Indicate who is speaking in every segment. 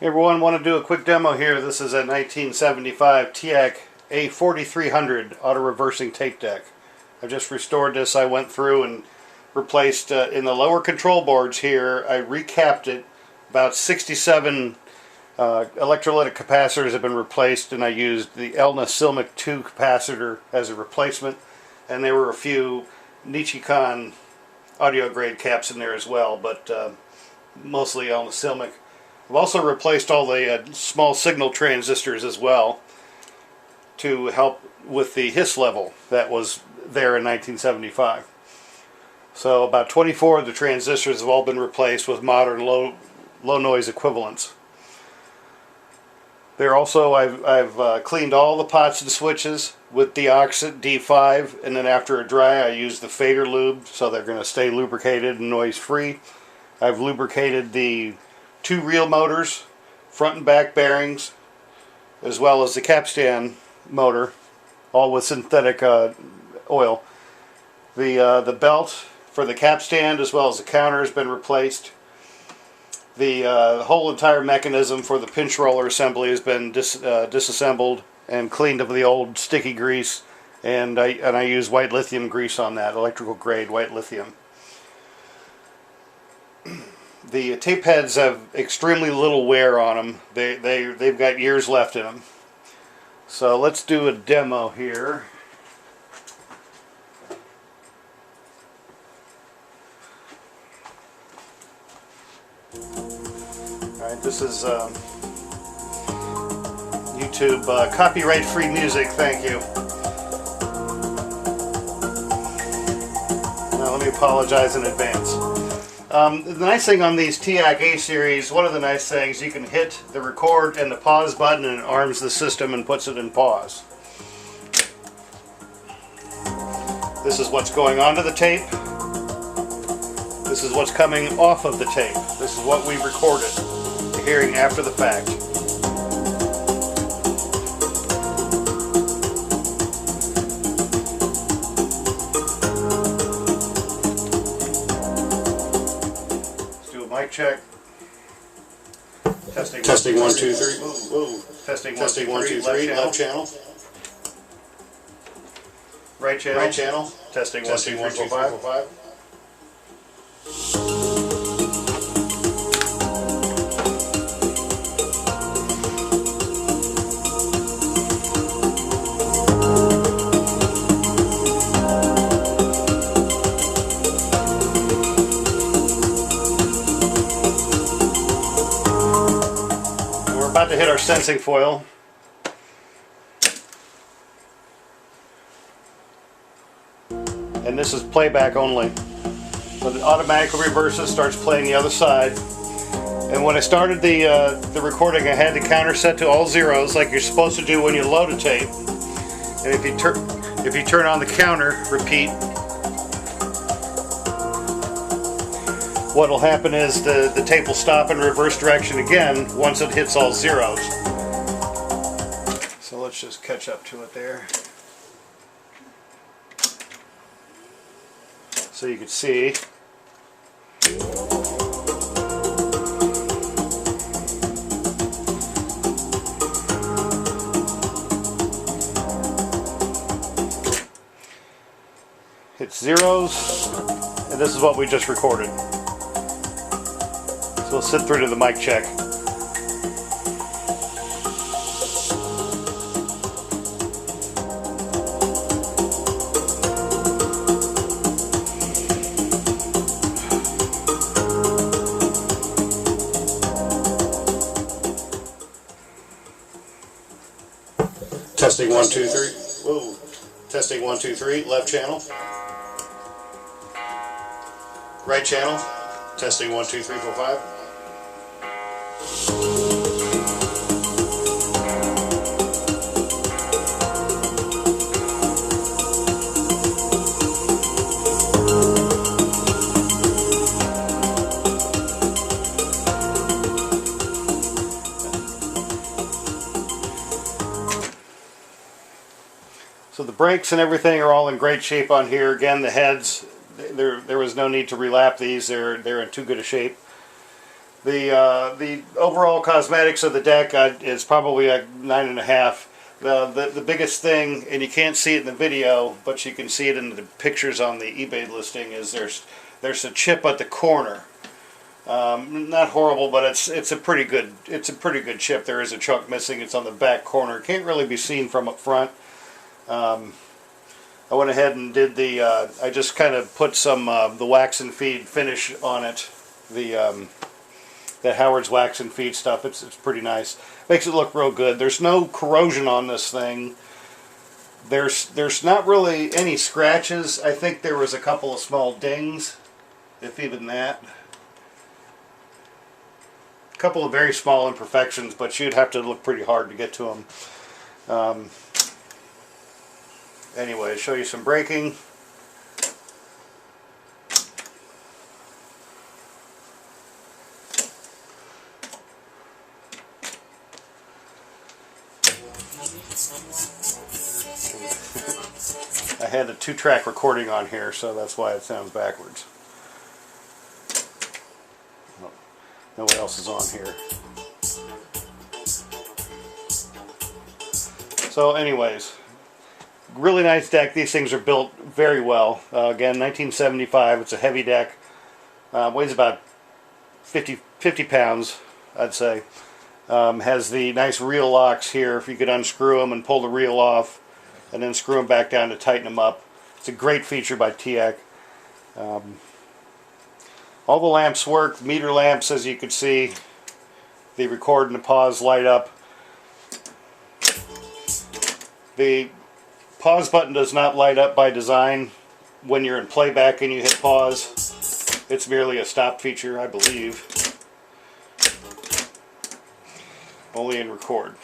Speaker 1: Hey everyone, want to do a quick demo here. This is a 1975 Teac A4300 auto-reversing tape deck. I've just restored this. I went through and replaced, in the lower control boards here, I recapped it. About 67 electrolytic capacitors have been replaced, and I used the Elna 2 capacitor as a replacement. And there were a few Nichicon audio grade caps in there as well, but mostly Elna. I've also replaced all the small signal transistors as well to help with the hiss level that was there in 1975. So about 24 of the transistors have all been replaced with modern low noise equivalents. There also, I've cleaned all the pots and switches with deoxit D5, and then after a dry I use the fader lube so they're going to stay lubricated and noise free. I've lubricated the two reel motors, front and back bearings, as well as the capstan motor, all with synthetic oil. The belt for the capstan as well as the counter has been replaced. The whole entire mechanism for the pinch roller assembly has been disassembled and cleaned of the old sticky grease, and I use white lithium grease on that, electrical grade white lithium. The tape heads have extremely little wear on them. They've got years left in them. So let's do a demo here. Alright, this is YouTube copyright-free music, thank you. Now let me apologize in advance. The nice thing on these Teac A series, one of the nice things, you can hit the record and the pause button and it arms the system and puts it in pause. This is what's going onto the tape. This is what's coming off of the tape. This is what we recorded, the hearing after the fact. Mic check. Testing 1 2 3. Whoa. Testing 1 2 3. Left channel. Right channel. Testing 1 2 3 4 5. About to hit our sensing foil. And this is playback only. So it automatically reverses, starts playing the other side. And when I started the recording, I had the counter set to all zeros like you're supposed to do when you load a tape. And if you turn on the counter, repeat, what will happen is the tape will stop in reverse direction again once it hits all zeros. So let's just catch up to it there. So you can see. Hits zeros, and this is what we just recorded. So we'll sit through to the mic check. Testing 1 2 3. Whoa. Testing 1 2 3. Left channel. Right channel. Testing 1 2 3 4 5. So the brakes and everything are all in great shape on here. Again, the heads, there was no need to relap these. They're in too good a shape. The overall cosmetics of the deck is probably like 9.5. The biggest thing, and you can't see it in the video, but you can see it in the pictures on the eBay listing, is there's a chip at the corner. Not horrible, but it's a pretty good chip. There is a chunk missing. It's on the back corner. Can't really be seen from up front. I went ahead and did I just kind of put some the wax and feed finish on it. That Howard's wax and feed stuff. It's pretty nice. Makes it look real good. There's no corrosion on this thing. There's not really any scratches. I think there was a couple of small dings, if even that. A couple of very small imperfections, but you'd have to look pretty hard to get to them. Anyway, show you some braking. I had a 2-track recording on here, so that's why it sounds backwards. Oh, no one else is on here. So anyways, really nice deck. These things are built very well. Again, 1975. It's a heavy deck. Weighs about 50 pounds, I'd say. Has the nice reel locks here. If you could unscrew them and pull the reel off, and then screw them back down to tighten them up. It's a great feature by Teac. All the lamps work. Meter lamps, as you can see. The record and the pause light up. The pause button does not light up by design when you're in playback and you hit pause. It's merely a stop feature, I believe. Only in record.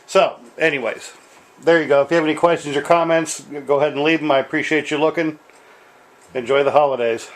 Speaker 1: So, anyways, there you go. If you have any questions or comments, go ahead and leave them. I appreciate you looking. Enjoy the holidays.